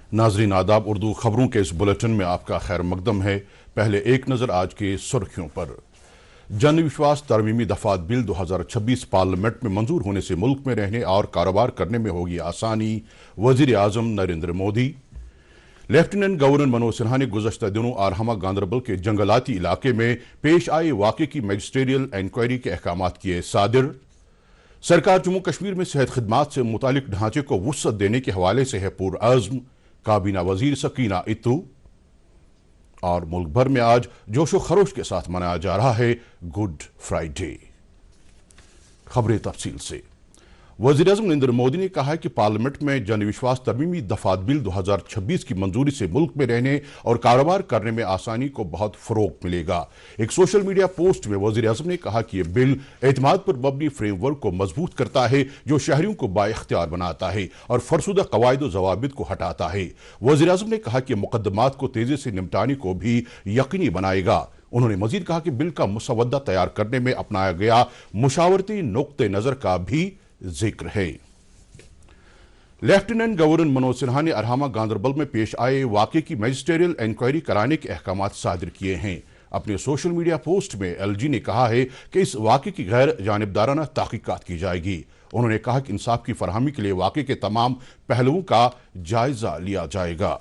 नाजरीन आदाब, उर्दू खबरों के इस बुलेटिन में आपका खैर मकदम है। पहले एक नज़र आज की सुर्खियों पर। जन विश्वास तरमीमी दफात बिल 2026 पार्लियामेंट में मंजूर होने से मुल्क में रहने और कारोबार करने में होगी आसानी, वजीर आजम नरेंद्र मोदी। लेफ्टिनेंट गवर्नर मनोज सिन्हा ने गुज़श्ता दिनों आरहमा गांदरबल के जंगलाती इलाके में पेश आए वाक़े की मैजिस्ट्रियल इंक्वायरी के अहकाम किए सादिर। सरकार जम्मू कश्मीर में सेहत खदमात से मुतालिक ढांचे को वुसअत देने के हवाले से है पुरअज़्म, काबीना वजीर सकीना इत्तू। और मुल्क भर में आज जोशो खरोश के साथ मनाया जा रहा है गुड फ्राइडे। खबरें तफसील से। वज़ीर आज़म नरेंद्र मोदी ने कहा है कि पार्लियामेंट में जन विश्वास तरमीमी दफात बिल 2026 की मंजूरी से मुल्क में रहने और कारोबार करने में आसानी को बहुत फ़रोग़ मिलेगा। एक सोशल मीडिया पोस्ट में वज़ीर आज़म ने कहा कि यह बिल एतमाद पर मबनी फ्रेमवर्क को मजबूत करता है जो शहरियों को बाइख्तियार बनाता है और फरसुदा कवायद व ज़वाबित को हटाता है। वज़ीर आज़म ने कहा कि मुकदमात को तेज़ी से निपटाने को भी यकीनी बनाएगा। उन्होंने मजीद कहा कि बिल का मुसवदा तैयार करने में अपनाया गया मुशावरती नुक्ते नज़र का भी जिक्र है। लेफ्टिनेंट गवर्नर मनोज सिन्हा ने अरहामा गांदरबल में पेश आए वाक़े की मैजिस्ट्रियल इंक्वायरी कराने के अहकाम सादिर किए हैं। अपने सोशल मीडिया पोस्ट में एलजी ने कहा है कि इस वाक़े की गैर जानिबदाराना तहकीकात की जाएगी। उन्होंने कहा कि इंसाफ की फरहमी के लिए वाक़े के तमाम पहलुओं का जायजा लिया जाएगा।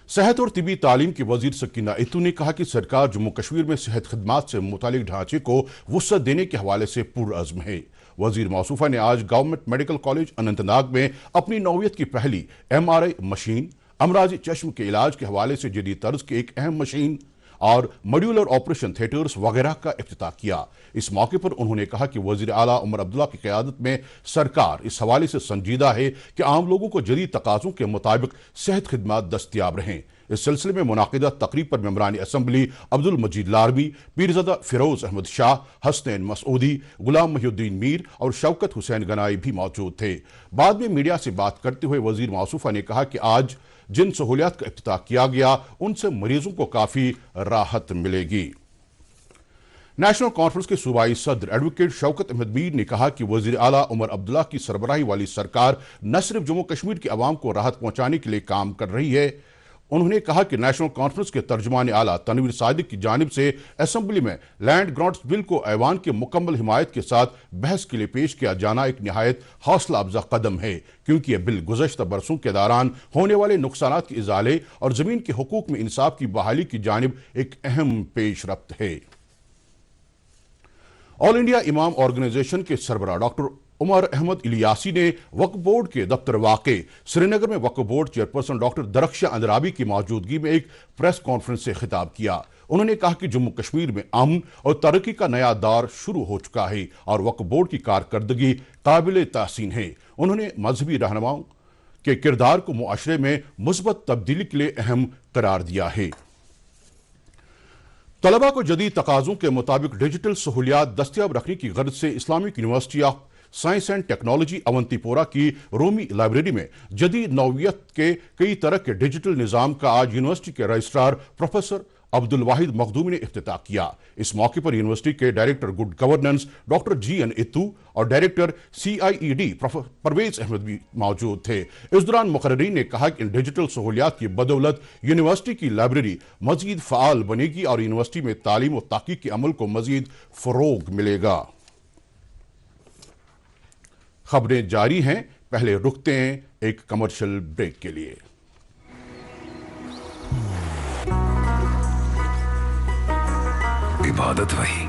सेहत और तिबी तालीम की वजीर सकीना इत्तू ने कहा कि सरकार जम्मू कश्मीर में सेहत खदमात से मुतालिक ढांचे को वुसअत देने के हवाले से पुरअज़्म है। वजीर मौसूफा ने आज गवर्नमेंट मेडिकल कॉलेज अनंतनाग में अपनी नौयत की पहली MRI मशीन, अमराज चश्म के इलाज के हवाले से जदीद तर्ज की एक अहम मशीन और मॉड्यूलर ऑपरेशन थिएटर्स वगैरह का इफ्तिताह किया। इस मौके पर उन्होंने कहा कि वज़ीर आला उमर अब्दुल्ला की क़यादत में सरकार इस हवाले से संजीदा है कि आम लोगों को जदीद तकाज़ों के मुताबिक सेहत खदमात दस्तियाब रहें। इस सिलसिले में मुनाकिदा तकरीब पर मेंबरान असम्बली अब्दुल मजीद लारबी, पीरज़ादा फिरोज अहमद शाह, हसनैन मसूदी, गुलाम महिउद्दीन मीर और शौकत हुसैन गनाई भी मौजूद थे। बाद में मीडिया से बात करते हुए वजीर मौसूफा ने कहा कि आज जिन सहूलियात का इफ्तिताह किया गया उनसे मरीजों को काफ़ी राहत मिलेगी। नेशनल कॉन्फ्रेंस के सूबाई सदर एडवोकेट शौकत अहमद मीर ने कहा कि वज़ीर आला उमर अब्दुल्ला की सरबराही वाली सरकार न सिर्फ जम्मू कश्मीर के अवाम को राहत पहुंचाने के लिए काम कर रही है। उन्होंने कहा कि नेशनल कॉन्फ्रेंस के तर्जुमान आला तनवीर सादिक की जानिब से असम्बली में लैंड ग्रांट्स बिल को ऐवान की मुकम्मल हिमायत के साथ बहस के लिए पेश किया जाना एक निहायत हौसला अफजा कदम है, क्योंकि यह बिल गुज़श्ता बरसों के दौरान होने वाले नुकसानात के इजाले और ज़मीन के हुकूक में इंसाफ की बहाली की जानिब एक अहम पेशरफ्त है। ऑल इंडिया इमाम ऑर्गेनाइजेशन के सरबराह डॉक्टर उमर अहमद इलियासी ने वक्फ बोर्ड के दफ्तर वाक़े श्रीनगर में वक्फ board chairperson doctor Darakhshan Andrabi की मौजूदगी में एक प्रेस कॉन्फ्रेंस से खिताब किया। उन्होंने कहा कि जम्मू कश्मीर में अमन और तरक्की का नया दौर शुरू हो चुका है और वक्फ बोर्ड की कारकर्दगी काबिल तहसीन है। उन्होंने मजहबी रहनुमाओं के किरदार को मुआशरे में मुस्बत तब्दीली के लिए अहम करार दिया है। तलबा को जदीद तकाज़ों के मुताबिक डिजिटल सहूलियात दस्तियाब रखने की गर्ज से Islamic university of science and technology Awantipora की रोमी लाइब्रेरी में जदीद नौवियत के कई तरह के डिजिटल निज़ाम का आज यूनिवर्सिटी के रजिस्ट्रार प्रोफेसर अब्दुल वाहिद मखदूमी ने इफ्तिताह किया। इस मौके पर यूनिवर्सिटी के director good governance doctor GN इत्तू और डायरेक्टर CIED परवेज अहमद भी मौजूद थे। इस दौरान मुकर्रीन ने कहा कि इन डिजिटल सहूलियात की बदौलत यूनिवर्सिटी की लाइब्रेरी मजीद फ़ाल बनेगी और यूनिवर्सिटी में तालीम और तहकीक के अमल को मजीद फ़रोग़ मिलेगा। खबरें जारी हैं, पहले रुकते हैं एक कमर्शियल ब्रेक के लिए। इबादत वही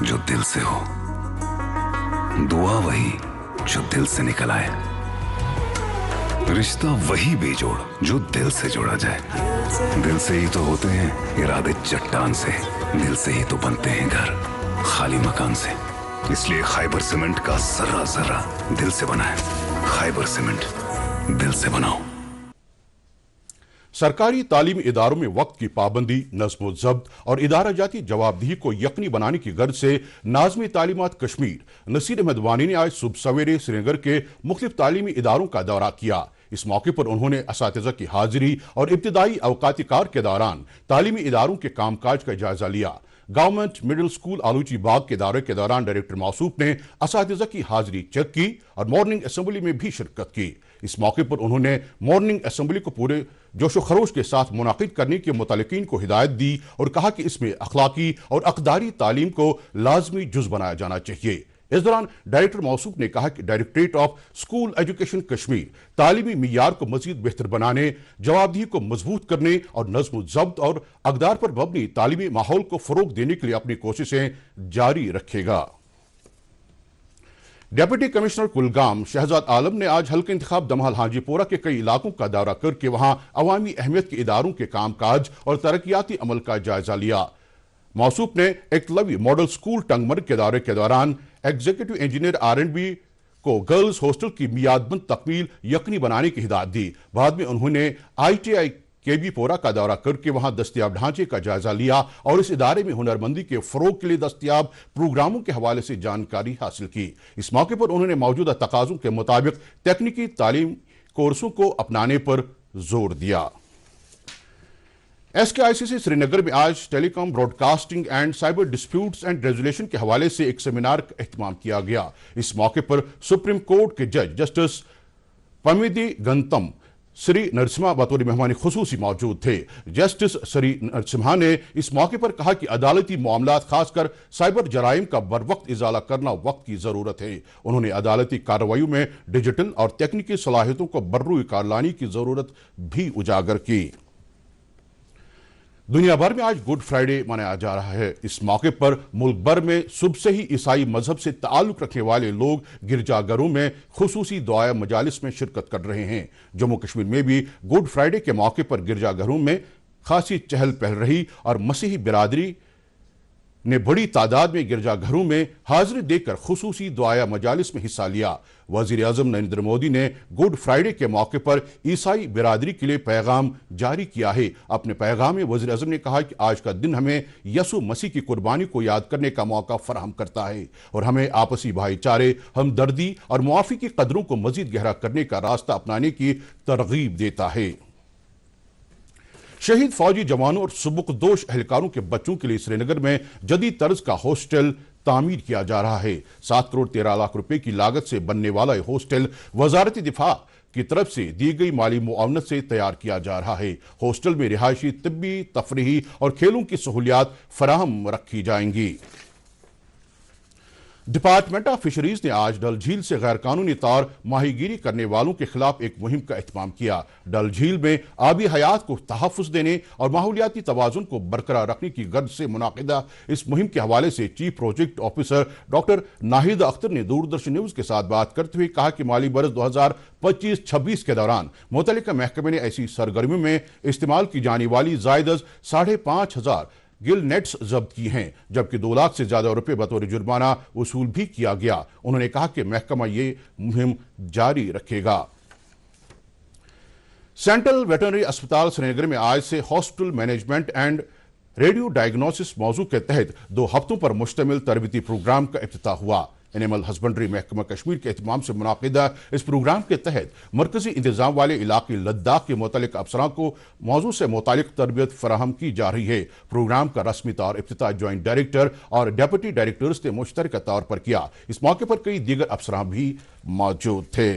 जो दिल से हो, दुआ वही जो दिल से निकल आए, रिश्ता वही बेजोड़ जो दिल से जोड़ा जाए। दिल से ही तो होते हैं इरादे चट्टान से, दिल से ही तो बनते हैं घर खाली मकान से। इसलिए खैबर सीमेंट का जर्रा जर्रा दिल से बना है। खैबर सीमेंट, दिल से बनाओ। सरकारी तालीमी इदारों में वक्त की पाबंदी, नज़्म व ज़ब्त और इदारा जाती जवाबदेही को यकीनी बनाने की गर्ज से नाज़िम तालीमात कश्मीर नसीर अहमद वानी ने आज सुबह सवेरे श्रीनगर के मुख्तलिफ तालीमी इदारों का दौरा किया। इस मौके पर उन्होंने असातिज़ा की हाजिरी और इब्तिदाई अवकाती कार के दौरान तालीमी इदारों के कामकाज का जायजा लिया। गवर्नमेंट मिडिल स्कूल आलूची बाग के दौरे के दौरान डायरेक्टर मौसूफ ने असातिज़ा की हाजिरी चेक की और मॉर्निंग असेंबली में भी शिरकत की। इस मौके पर उन्होंने मॉर्निंग असेंबली को पूरे जोश व खरोश के साथ मुनाकिद करने के मुतल्लिकीन को हिदायत दी और कहा कि इसमें अखलाकी और अक़दारी तालीम को लाजमी जुज़ बनाया जाना चाहिए। इस दौरान डायरेक्टर मौसूफ ने कहा कि directorate of school education Kashmir तालीमी मियार को मजीद बेहतर बनाने, जवाबदेही को मजबूत करने और नज़्म ज़ब्त और अक़दार पर मबनी तालीमी माहौल को फ़रोग़ देने के लिए अपनी कोशिशें जारी रखेगा। डेप्यूटी कमिश्नर कुलगाम शहजाद आलम ने आज हल्का इंतखाब दमहल हाजीपोरा के कई इलाकों का दौरा करके वहां अवामी अहमियत के इदारों के कामकाज और तरक्याती अमल का जायजा लिया। मौसूफ ने एकलव्य मॉडल स्कूल टंगमर्ग के दौरे के दौरान एग्जीक्यूटिव इंजीनियर R&B को गर्ल्स हॉस्टल की मियादबंद तकमील यकीनी बनाने की हिदायत दी। बाद में उन्होंने ITI KB पोरा का दौरा करके वहां दस्तयाब ढांचे का जायजा लिया और इस इदारे में हुनरमंदी के फरोग के लिए दस्तयाब प्रोग्रामों के हवाले से जानकारी हासिल की। इस मौके पर उन्होंने मौजूदा तकाज़ों के मुताबिक तकनीकी तालीम कोर्सों को अपनाने पर जोर दिया। SKICC श्रीनगर में आज telecom broadcasting and cyber disputes and resolution के हवाले से एक सेमिनार का एहतमाम किया गया। इस मौके पर सुप्रीम कोर्ट के जज जस्टिस पमिदी गंतम श्री नरसिम्हा बतौर मेहमान खुसूसी मौजूद थे। जस्टिस श्री नरसिम्हा ने इस मौके पर कहा कि अदालती मामलात खासकर साइबर जराइम का बर वक्त इजाला करना वक्त की जरूरत है। उन्होंने अदालती कार्रवाई में डिजिटल और तकनीकी सलाहियतों को बर्रुए कार लाने की जरूरत भी उजागर की। दुनिया भर में आज गुड फ्राइडे मनाया जा रहा है। इस मौके पर मुल्क भर में सुबह से ही ईसाई मजहब से ताल्लुक रखने वाले लोग गिरजाघरों में खुसूसी दुआ मजालिस में शिरकत कर रहे हैं। जम्मू कश्मीर में भी गुड फ्राइडे के मौके पर गिरजाघरों में खासी चहल पहल रही और मसीही बिरादरी ने बड़ी तादाद में गिरजाघरों में हाजिरी देकर खुसूसी दुआ मजालिस में हिस्सा लिया। वज़ीर आज़म नरेंद्र मोदी ने गुड फ्राइडे के मौके पर ईसाई बिरादरी के लिए पैगाम जारी किया है। अपने पैगाम में वज़ीर आज़म ने कहा कि आज का दिन हमें यसु मसीह की कुर्बानी को याद करने का मौका फराहम करता है और हमें आपसी भाईचारे, हमदर्दी और मुआफ़ी की कदरों को मज़ीद गहरा करने का रास्ता अपनाने की तरगीब देता है। शहीद फौजी जवानों और सुबुकदोश एहलकारों के बच्चों के लिए श्रीनगर में जदीद तर्ज का हॉस्टल तामीर किया जा रहा है। 7 करोड़ 13 लाख रुपए की लागत से बनने वाला यह हॉस्टल वजारत दिफा की तरफ से दी गई माली मुआवनत से तैयार किया जा रहा है। हॉस्टल में रिहायशी, तिब्बी, तफरीही और खेलों की सहूलियात फराहम रखी जाएंगी। डिपार्टमेंट ऑफ फिशरीज ने आज डल झील से गैर कानूनी तौर माहीगीरी करने वालों के खिलाफ एक मुहिम का एहतमाम किया। डल झील में आबी हयात को तहफ़्फ़ुज़ देने और माहौलियाती तवाज़ुन को बरकरार रखने की गर्ज से मुनाकिदा इस मुहिम के हवाले से chief project officer doctor Nahid Akhtar ने दूरदर्शन न्यूज़ के साथ बात करते हुए कहा कि माली बरस 2025-26 के दौरान मुतल्लिका महकमे ने ऐसी सरगर्मियों में इस्तेमाल की जाने वाली ज़ायद 5,500 गिल नेट्स जब्त की हैं, जबकि 2 लाख से ज्यादा रुपए बतौर जुर्माना वसूल भी किया गया। उन्होंने कहा कि महकमा ये मुहिम जारी रखेगा। सेंट्रल वेटरनरी अस्पताल श्रीनगर में आज से hospital management and radio diagnosis मौजू के तहत 2 हफ्तों पर मुश्तमिल तरबीती प्रोग्राम का इफ्तिताह हुआ। एनिमल हस्बेंड्री महकमा कश्मीर के एहतमाम से मुनाकिदा इस प्रोग्राम के तहत मरकजी इंतजाम वाले इलाके लद्दाख के मुतल्लिक अफसरान को मौजू से मुतालिक तरबियत फराहम की जा रही है। प्रोग्राम का रस्मी तौर इफ्तिताह ज्वाइंट डायरेक्टर और डेप्यूटी डायरेक्टर्स ने मुश्तरका तौर पर किया। इस मौके पर कई दीगर अफसरान भी मौजूद थे।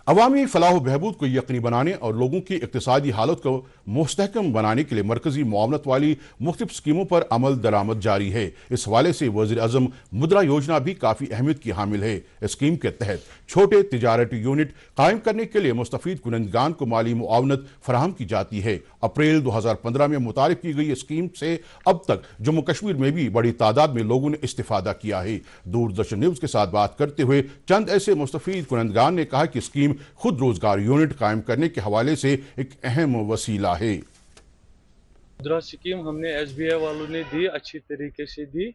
अवामी फलाह बहबूद को यकीनी बनाने और लोगों की इक्तिसादी हालत को मुस्तहकम बनाने के लिए मरकजी मुआवनत वाली मुख्तलिफ स्कीमों पर अमल दरामद जारी है। इस हवाले से वज़ीर आज़म मुद्रा योजना भी काफ़ी अहमियत की हामिल है। इस स्कीम के तहत छोटे तिजारती यूनिट कायम करने के लिए मुस्तफ़ीद कुनंदगान को माली मुआवनत फराहम की जाती है। अप्रैल 2015 में मुतारिफ की गई स्कीम से अब तक जम्मू कश्मीर में भी बड़ी तादाद में लोगों ने इस्तिफादा किया है। दूरदर्शन न्यूज़ के साथ बात करते हुए चंद ऐसे मुस्तफ़ीद कुनंदगान ने कहा कि स्कीम खुद रोजगार यूनिट कायम करने के हवाले से एक अहम वसीला है। मुद्रा स्कीम हमने SBI वालों ने दी, अच्छी तरीके से दी,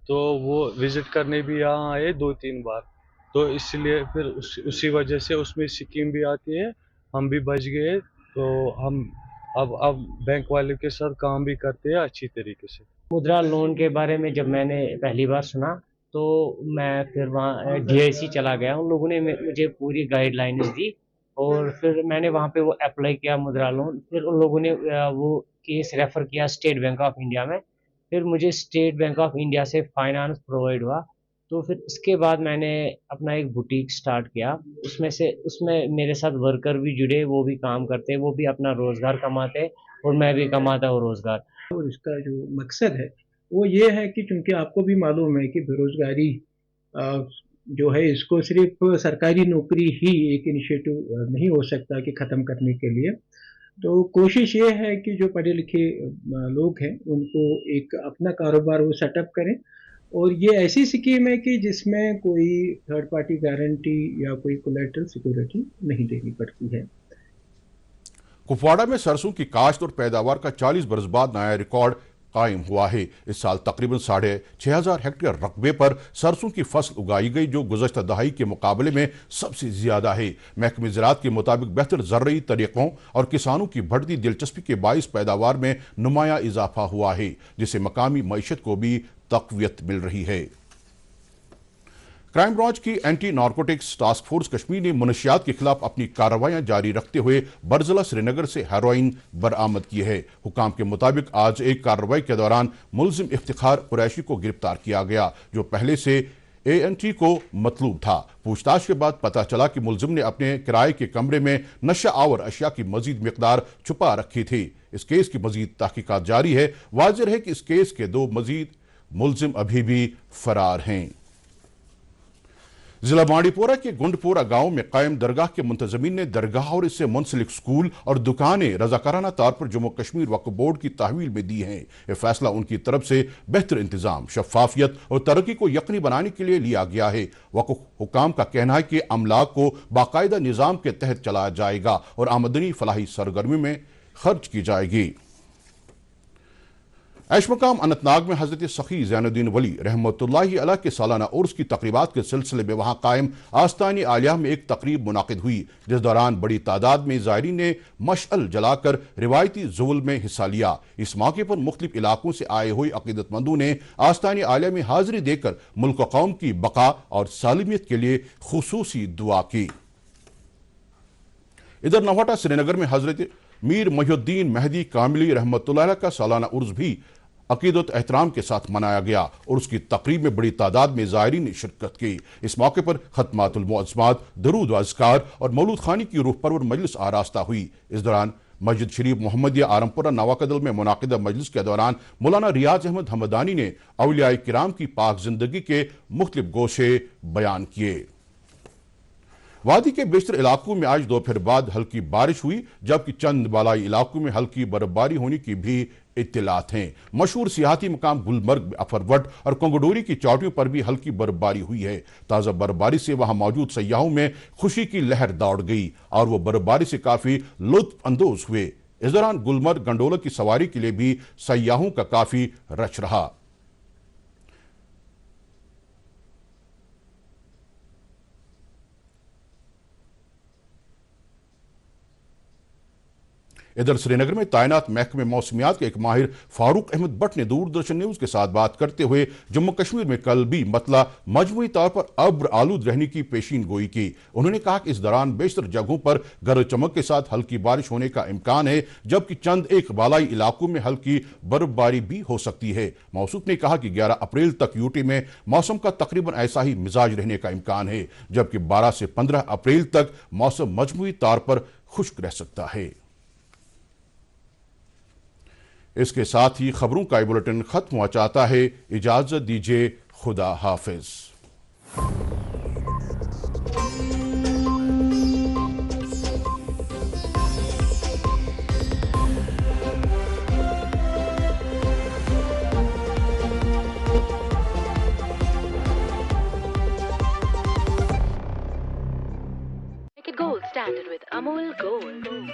तो वो विजिट करने भी यहाँ आए 2-3 बार, तो इसलिए फिर उसी वजह से उसमें स्कीम भी आती है, हम भी बच गए। तो हम अब बैंक वाले के साथ काम भी करते हैं अच्छी तरीके से। मुद्रा लोन के बारे में जब मैंने पहली बार सुना तो मैं फिर वहाँ DIC चला गया। उन लोगों ने मुझे पूरी गाइडलाइंस दी और फिर मैंने वहाँ पे वो अप्लाई किया मुद्रा लोन। फिर उन लोगों ने वो केस रेफ़र किया स्टेट बैंक ऑफ इंडिया में। پھر مجھے اسٹیٹ بینک آف انڈیا سے فائنانس پرووائڈ ہوا. تو پھر اس کے بعد میں نے اپنا ایک بوٹیک سٹارٹ کیا. اس میں میرے ساتھ ورکر بھی جڑے, وہ بھی کام کرتے, وہ بھی اپنا روزگار کماتے اور میں بھی کماتا ہوں روزگار. اور اس کا جو مقصد ہے وہ یہ ہے کہ چونکہ آپ کو بھی معلوم ہے کہ بے روزگاری جو ہے اس کو صرف سرکاری نوکری ہی ایک انیشیٹو نہیں ہو سکتا کہ ختم کرنے کے لیے. تو کوشش یہ ہے کہ جو پڑھے لکھے لوگ ہیں ان کو ایک اپنا کاروبار وہ سیٹ اپ کریں, اور یہ ایسی اسکیم ہے کہ جس میں کوئی تھرڈ پارٹی گارنٹی یا کوئی کولیٹرل سیکورٹی نہیں دینی پڑتی ہے. کپواڑہ میں سرسوں کی کاشت اور پیداوار کا 40 برس بعد نیا ریکارڈ قائم ہوا ہے. اس سال تقریباً 6,500 ہیکٹر رقبے پر سرسوں کی فصل اگائی گئی, جو گزشتہ دہائی کے مقابلے میں سب سے زیادہ ہے. محکمہ زراعت کے مطابق بہتر زرعی طریقوں اور کسانوں کی بڑھتی دلچسپی کے باعث پیداوار میں نمایاں اضافہ ہوا ہے, جس سے مقامی معیشت کو بھی تقویت مل رہی ہے. کرائم برانچ کی anti narcotics task force Kashmir نے منشیات کے خلاف اپنی کارروائیاں جاری رکھتے ہوئے برزلہ سری نگر سے ہیروئن برآمد کی ہے. حکام کے مطابق آج ایک کارروائی کے دوران ملزم افتخار قریشی کو گرفتار کیا گیا, جو پہلے سے ANT کو مطلوب تھا. پوچھ تاچھ کے بعد پتہ چلا کہ ملزم نے اپنے کرائے کے کمرے میں نشہ آور اشیاء کی مزید مقدار چھپا رکھی تھی. اس کیس کی مزید تحقیقات جاری ہے. واضح ہے کہ اس کیس کے 2 مزید ملزم ابھی بھی فرار ہیں. ضلع بانڈی پورہ کے گنڈ پورہ گاؤں میں قائم درگاہ کے منتظمین نے درگاہ اور اس سے منسلک سکول اور دکانیں رضاکارانہ طور پر جموں کشمیر وقف بورڈ کی تحویل میں دی ہیں. یہ فیصلہ ان کی طرف سے بہتر انتظام, شفافیت اور ترقی کو یقینی بنانے کے لیے لیا گیا ہے. وقف حکام کا کہنا ہے کہ املاک کو باقاعدہ نظام کے تحت چلایا جائے گا اور آمدنی فلاحی سرگرمی میں خرچ کی جائے گی. ایش مقام اننت ناگ میں حضرت سخی زین الدین ولی رحمۃ اللہ علیہ کے سالانہ عرس کی تقریبات کے سلسلے میں وہاں قائم آستان عالیہ میں ایک تقریب منعقد ہوئی, جس دوران بڑی تعداد میں زائرین نے مشعل جلا کر روایتی زول میں حصہ لیا. اس موقع پر مختلف علاقوں سے آئے ہوئے عقیدت مندوں نے آستان عالیہ میں حاضری دے کر ملک و قوم کی بقا اور سالمیت کے لیے خصوصی دعا کی. ادھر نوہٹا سری نگر میں حضرت میر محی الدین مہدی کاملی رحمۃ اللہ علیہ کا سالانہ عرس بھی عقیدت احترام کے ساتھ منایا گیا اور اس کی تقریب میں بڑی تعداد میں زائرین نے شرکت کی. اس موقع پر ختمات المعظمات, درود و اذکار اور مولود خانی کی روح پرور مجلس آراستہ ہوئی. اس دوران مسجد شریف محمدیہ آرمپورہ نواکدل میں منعقدہ مجلس کے دوران مولانا ریاض احمد ہمدانی نے اولیاء کرام کی پاک زندگی کے مختلف گوشے بیان کیے. وادی کے بیشتر علاقوں میں آج دوپہر بعد ہلکی بارش ہوئی, جبکہ چند بالائی علاقوں میں ہلکی برفباری ہونے کی بھی اطلاعات ہیں. مشہور سیاحتی مقام گلمرگ میں افروٹ اور کنگڈوری کی چوٹیوں پر بھی ہلکی برفباری ہوئی ہے. تازہ برفباری سے وہاں موجود سیاحوں میں خوشی کی لہر دوڑ گئی اور وہ برفباری سے کافی لطف اندوز ہوئے. اس دوران گلمرگ گنڈولہ کی سواری کے لیے بھی سیاحوں کا کافی رش رہا. ادھر سری نگر میں تعینات محکمہ موسمیات کے ایک ماہر فاروق احمد بٹ نے دوردرشن نیوز کے ساتھ بات کرتے ہوئے جموں کشمیر میں کل بھی مطلع مجموعی طور پر ابر آلود رہنے کی پیشین گوئی کی. انہوں نے کہا کہ اس دوران بیشتر جگہوں پر گرج چمک کے ساتھ ہلکی بارش ہونے کا امکان ہے, جبکہ چند ایک بالائی علاقوں میں ہلکی برف باری بھی ہو سکتی ہے. موصوف نے کہا کہ 11 اپریل تک یوٹی میں موسم کا تقریباً ایسا ہی مزاج رہنے کا امکان ہے, جبکہ 12 سے 15 اپریل تک موسم مجموعی طور پر خشک رہ سکتا ہے. اس کے ساتھ ہی خبروں کا یہ بلیٹن ختم ہوا چاہتا ہے. اجازت دیجیے, خدا حافظ. Make it gold standard with Amul Gold.